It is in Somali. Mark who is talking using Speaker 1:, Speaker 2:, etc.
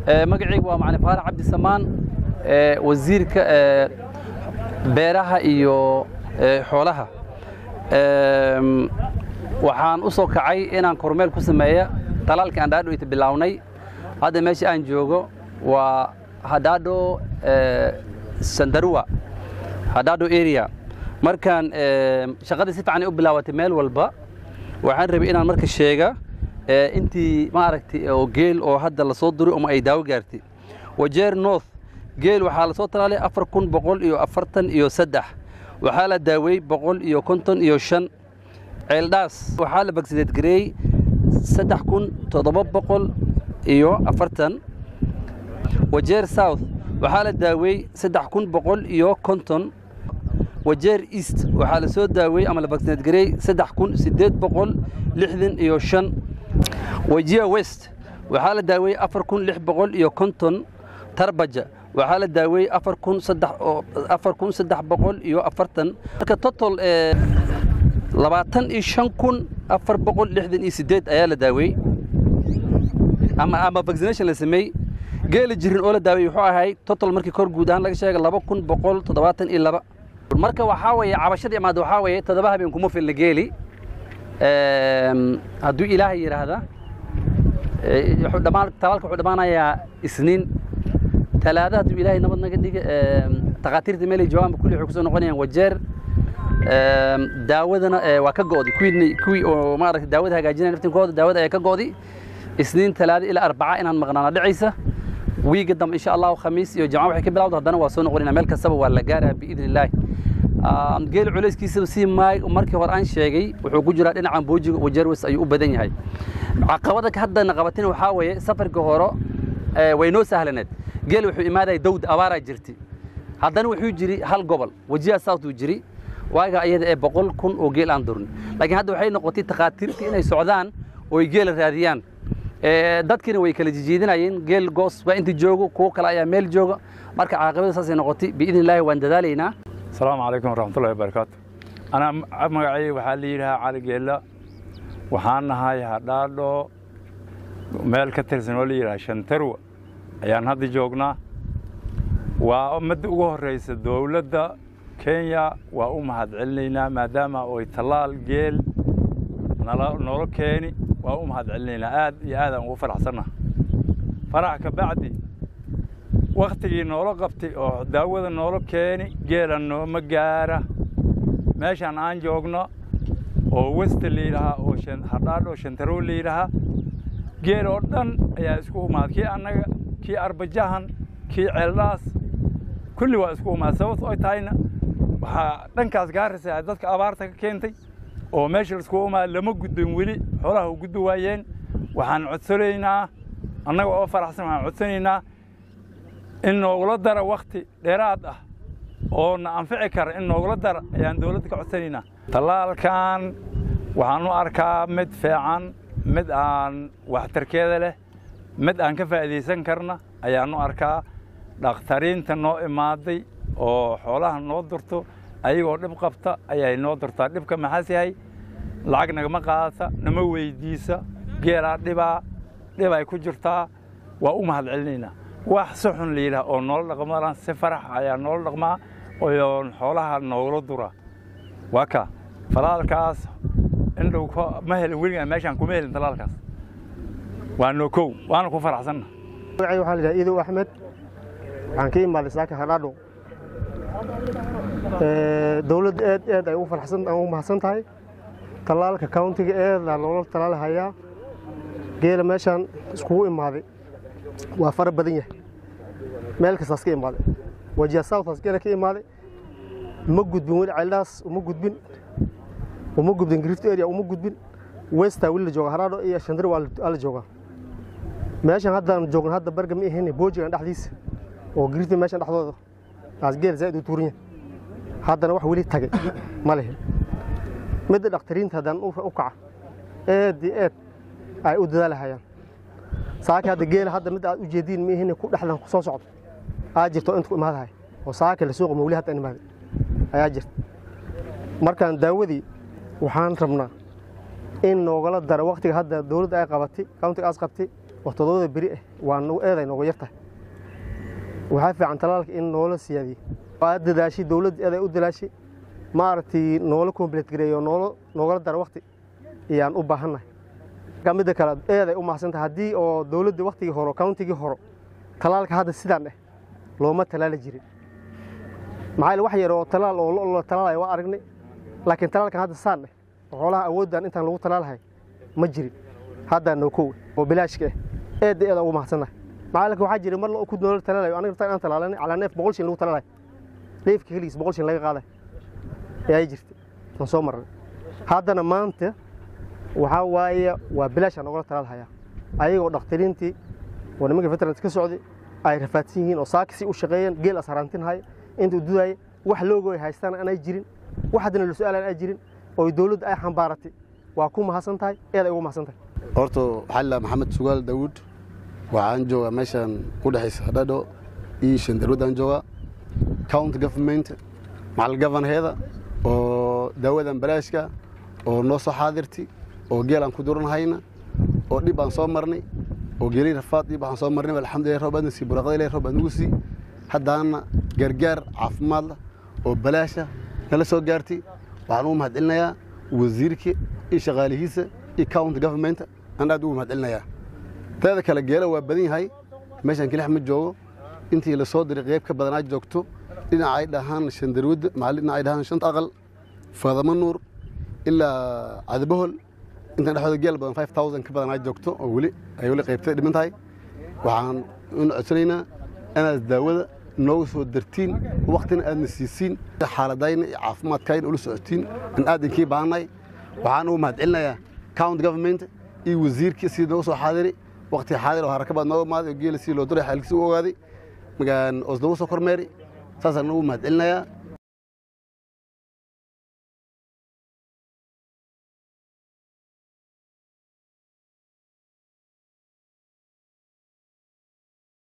Speaker 1: magacaygu waa macalin faarax cabdi samaan wasiirka beeraha iyo xoolaha waxaan u soo kacay inaan kormeel ku sameeyo talaalka aan dhaadho inta bilownay hadda meesha aan joogo waa Hadado Sandarua Hadado area markaan shaqada si fiican u bilaawatay meel walba waxaan rabay inaan marka sheega intii ma aragtay oo geel oo hadda la soo diray oo ay daawo gaartay Wajeer North geel waxaa la soo talaalay 4143 waxaa la daaway 155 ceeldaas waxaa la bagsideed gareey 3740 Wajeer South waxaa la daaway 3150 Wajeer East waxaa la soo daaway ama la bagsideed gareey 3865 Wajeer West waxaa la daaway 4650 Tarbaja waxaa la daaway 4340 marka total 25468 ayaa la daaway ama vaccination la sameeyay geel jirin oo la daaway wuxuu ahay total markii kor guud ahaan laga sheegay 2172 marka waxa weeye cabashadii amaad waxa weeye toddoba habeen kuma filna geeli hadduu ilaahay yiraahdo wuxuu dhamaan talaalka wuxuu dhamaanayaa isniin talaada hadduu ilaahay nabad naga dhiga taqaatiirta meel jawaab kulli wuxuu ku soo noqonayaan Wajeer daawadana waa ka go'di kuwii oo ma aragtay daawada hagaajinay naftinkooda daawada ay ka go'di isniin talaada ila arbaca inaan maqnaana dhicaysa wiiga dam insha Allah khamiis iyo jamaac waxay ka bilowdo haddana waa soo noqonayna meel kastaba waa la gaaraa biidnillah geel culayskiisa si markii hore aan sheegay wuxuu ku jiraa dhinacan boojiga Wajeer West ayuu u badan yahay caqabada ka hadda naqabatin waxa weeye safarka hore way noo sahlaneed geel wuxuu imaaday dawd abaara jirtay haddana wuxuu jiri hal gobol Wajeer South uu jiri waaga ayada ee 100,000 oo geel aan durn laakiin hadda waxay noqotay taqaatiirtii inay socdaan oo ay geel raadiyaan dadkina way kala jijiidinayeen geel goos waa inta joogo kuwa kale ayaa meel jooga marka caaqibada saasay noqotay biidnillah waan dadaaleynaa
Speaker 2: السلام عليكم ورحمة الله وبركاته أنا مقعي وحالي لها على جيلا وحانا هاي هدادو ميل كترسن وليها شنترو أيان هذي جوغنا وأمد أقوه رئيس الدولة كينيا وأمهد علينا ما دام ويطلال جيل نورو كيني وأمهد علينا يا آدم وفرح سنة فرحك بعدي وقتي نورو قبتي أو داود نورو كيني جيل إنه مجارة ماشي عن جوجنا أو وست اللي لها أو هرداد أو شنترو اللي لها جيل أردن يا إسكو ما كي أنا كي أربجهن كي علاس كل واسكو ما سوت أي تاينا دنكاس جارس عددك أبارتك كينتي أو ماشي إسكو ما لما قدم ولي حوله وقدم وين وحن عدسرينا أنا أوفر أحسن عن عدسرينا إنه ولدر وقتي ديراد أو ننفعكر إنه ولدر يعني دولتك عدسرينا طلال كان وحنو أركاب مدفعا مدان وحتر كذا له مدان كفاية سنكرنا أيانو أركاب دكتورين نو إمادي أو حولها نودرتو أيوة دب قبطة أيه نودرتا دب كم حاسي لعقنا ما قاسة نموي ديسة جيرا دبا يكجرتا وأمهد علينا وحسحن ليلها أو نول لقمارا سفرح أيه نول لقما ويون حولها نولدرا وكا فلالكاس إنه مهل ويلنا ماشان كمهل فلالكاس وأنا كفر حسنا.
Speaker 3: أيوة حالي إيدو أحمد عن كيم مال ساكن هرادو دولة إيد أيوة فرحسن أو محسن تاي طلال ككاونتي إيد لالول طلال هيا جيل ماشان سكو إمادي وفر بدنيه مالك ساسكي إمادي وجه ساوث ساسكي كي إمادي موجود بين علاس وموجود بين جريفت إيريا وموجود بين ويستا ولا جوجا هرادو إيه شندر ولا جوجا ماشان هذا جوجا هذا برجع ميه هنا بوجي عند حديث وجريتي ماشي دحدوده taas geel zaid u tuuriye haddana wax wali tagay ma leh mid dhaqtariinta hadan u kaca eed ay u dadaalahayaan saaka hada geel hadda mid aad u jeedin meehina ku dhaxlan ku soo socdo jirto inta ku imaadahay oo saaka la suuq mawli hadda imaad ayaa jirta markaan daawadii waxaan rabnaa in noogala daro waqtiga hadda dawladda ay qabatay county as qabtay وتضوء بريء وأنه أيضا نغيرته وحافي عن تلالك إن نولا سيادي وأدى داشي دولة أدى أدى داشي ما أرتي نولا كومبليت جري ونولا در وقت يعني أباهنا كم إذا كلا أدى حسنت هدي أو دولة وقت هرو كاونتي هرو تلالك هذا السيدان لو ما تلال جري معي الوحي يرو تلال أو تلال وأرجني لكن تلالك هذا السنة وحولها أود أن أنت لو تلال هاي مجري هذا نوكو وبلاش كه أدى حسنت معلك waxaa jiray mar la ku doonay talaalay aniga intaan talaalanay ala neef 100 shilin lagu talaalay neefka kaliis 100 shilin laga qaaday ay jirtay tan soo maray haddana maanta waxa waaye waa bilaash aan uga talaalhaya ayagoo dhaqtiriintii oo nimanka veterans ka socday ay rafaadsan yihiin oo saakisi u shaqeeyeen geel asaraantin hay intuu duday wax loogo ay haystaan aan ay jirin waxadna la su'aalaan ay jirin oo dawladda ay xambaaratay waa ku mahadsantahay eeday ugu mahadsantahay
Speaker 4: horto xalla maxamed sugaal daawud waxaan joogaa meeshan u dhaxaysa dhadho iyo shandarwadaan joogaa county government macal governorheeda oo daawadan balaashka oo noo soo xaadirtay oo geelan ku duranahayna oo dhib aan soo marnay oo geeli rafaad iyo waxaan soo marnay alxamdulillaah roobadna si buraqada ilaahay roob nagu si haddaana gargaar caafimaad oo balaasha nala soo gaartay waxaan u mahadcelinayaa wasiirka iyo shaqaalihiisa iyo county government aan aad ugu mahadcelinayaa هذا كلا جيلا وبدين هاي ماشان كل أحمد جو أنتي اللي صادر غيب كبدنا جوكتو لنا عيد هان شندرود مع لنا عيد هان شنت أغل فهذا من نور إلا عذبهل أنت نحن جيل بدنا 5000 كبدنا جوكتو أولي أيولي غيبت من هاي وعن عشرينا أنا الداود نوس ودرتين وقتنا أن السيسين حالة دين عفمات كاين أولو سعتين أن أدين كي بعناي وعنو مهدلنا يا كاونت جوفرمنت إي وزير كيسي دوسو حاضري وقت حاضر وحركة بعد ما جيل سيلو دري حالك سووا هذه مكان أصدقوا سكر ماري ساسا نو مهدلنا يا